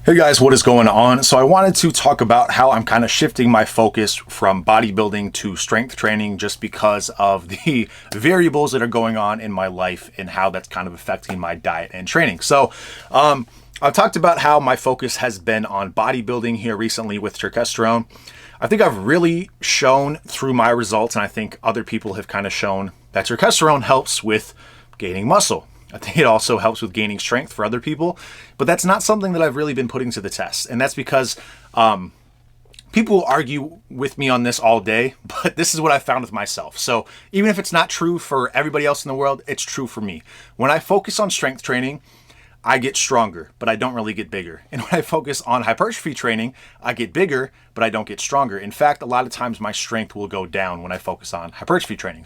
Hey guys, what is going on? So I wanted to talk about how I'm kind of shifting my focus from bodybuilding to strength training just because of the variables that are going on in my life and how that's kind of affecting my diet and training. I've talked about how my focus has been on bodybuilding here recently with Turkesterone. I think I've really shown through my results, and I think other people have kind of shown that Turkesterone helps with gaining muscle. I think it also helps with gaining strength for other people, but that's not something that I've really been putting to the test. And that's because people will argue with me on this all day, but this is what I found with myself. So even if it's not true for everybody else in the world, it's true for me. When I focus on strength training, I get stronger, but I don't really get bigger. And when I focus on hypertrophy training, I get bigger, but I don't get stronger. In fact, a lot of times my strength will go down when I focus on hypertrophy training.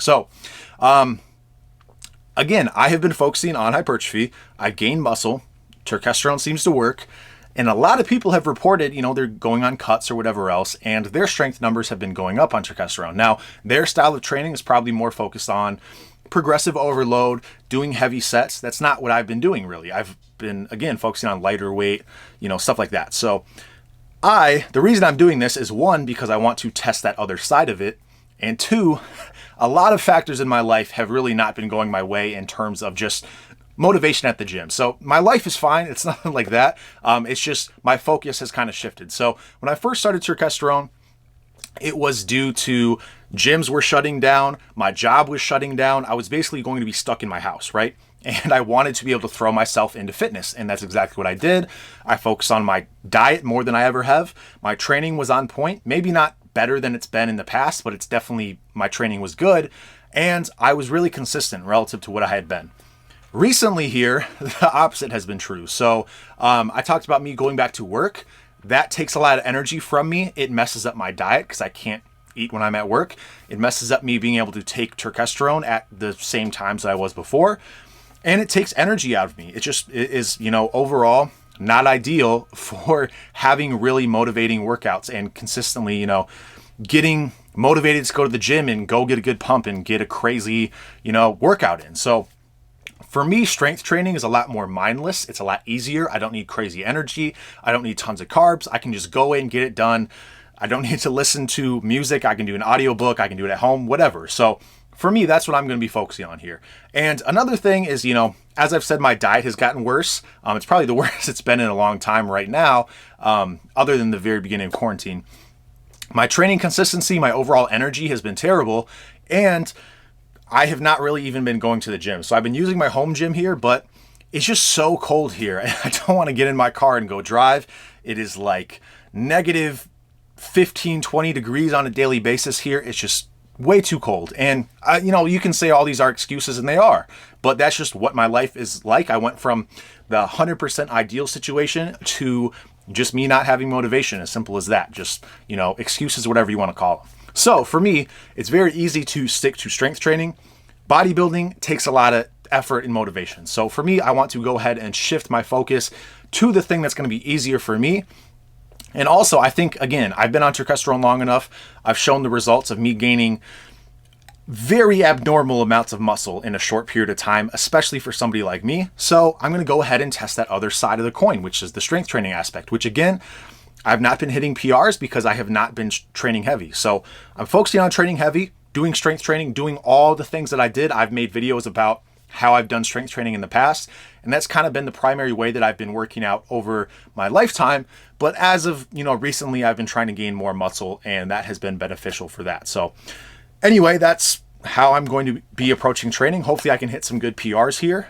Again, I have been focusing on hypertrophy. I've gained muscle. Turkesterone seems to work. And a lot of people have reported, they're going on cuts or whatever else, and their strength numbers have been going up on Turkesterone. Now, their style of training is probably more focused on progressive overload, doing heavy sets. That's not what I've been doing, really. I've been, again, focusing on lighter weight, stuff like that. So the reason I'm doing this is, one, because I want to test that other side of it. And two, a lot of factors in my life have really not been going my way in terms of just motivation at the gym. So my life is fine. It's nothing like that. It's just my focus has kind of shifted. So when I first started Turkesterone, it was due to gyms were shutting down. My job was shutting down. I was basically going to be stuck in my house, right? And I wanted to be able to throw myself into fitness. And that's exactly what I did. I focused on my diet more than I ever have. My training was on point. Maybe not better than it's been in the past, but it's definitely, my training was good. And I was really consistent relative to what I had been. Recently here, the opposite has been true. So I talked about me going back to work. That takes a lot of energy from me. It messes up my diet because I can't eat when I'm at work. It messes up me being able to take Turkesterone at the same times that I was before. And it takes energy out of me. It is, overall not ideal for having really motivating workouts and consistently, getting motivated to go to the gym and go get a good pump and get a crazy, workout in. So for me, strength training is a lot more mindless. It's a lot easier. I don't need crazy energy. I don't need tons of carbs. I can just go in, get it done. I don't need to listen to music. I can do an audiobook. I can do it at home, whatever. So for me, that's what I'm going to be focusing on here. And another thing is, as I've said, my diet has gotten worse. It's probably the worst it's been in a long time right now, other than the very beginning of quarantine. My training consistency, my overall energy has been terrible, and I have not really even been going to the gym. So I've been using my home gym here, but it's just so cold here. I don't want to get in my car and go drive. It is like negative 15, 20 degrees on a daily basis here. It's just way too cold. And, you can say all these are excuses, and they are, but that's just what my life is like. I went from the 100% ideal situation to just me not having motivation, as simple as that. Just, excuses, whatever you want to call them. So for me, it's very easy to stick to strength training. Bodybuilding takes a lot of effort and motivation. So for me, I want to go ahead and shift my focus to the thing that's going to be easier for me. And also, I think, again, I've been on Turkesterone long enough. I've shown the results of me gaining very abnormal amounts of muscle in a short period of time, especially for somebody like me. So I'm going to go ahead and test that other side of the coin, which is the strength training aspect, which again, I've not been hitting PRs because I have not been training heavy. So I'm focusing on training heavy, doing strength training, doing all the things that I did. I've made videos about how I've done strength training in the past. And that's kind of been the primary way that I've been working out over my lifetime. But as of, recently, I've been trying to gain more muscle, and that has been beneficial for that. So anyway, that's how I'm going to be approaching training. Hopefully I can hit some good PRs here.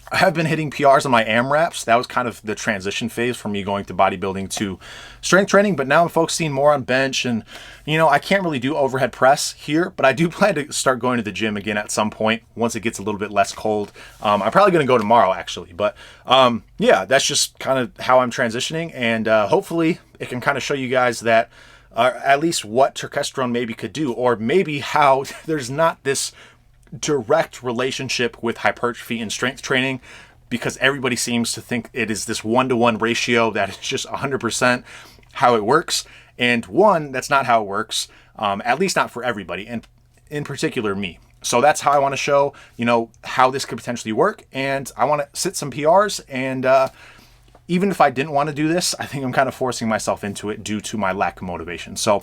I have been hitting PRs on my AMRAPs. That was kind of the transition phase from me going to bodybuilding to strength training, but now I'm focusing more on bench, and I can't really do overhead press here, but I do plan to start going to the gym again at some point once it gets a little bit less cold. I'm probably going to go tomorrow actually, but yeah, that's just kind of how I'm transitioning, and hopefully it can kind of show you guys that at least what Turkesterone maybe could do, or maybe how there's not this direct relationship with hypertrophy and strength training, because everybody seems to think it is this 1-to-1 ratio that is just 100% how it works. And one, that's not how it works, at least not for everybody, and in particular me. So that's how I want to show, how this could potentially work. And I want to sit some PRs and even if I didn't want to do this, I think I'm kind of forcing myself into it due to my lack of motivation. So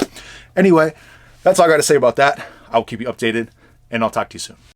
anyway, that's all I got to say about that. I'll keep you updated, and I'll talk to you soon.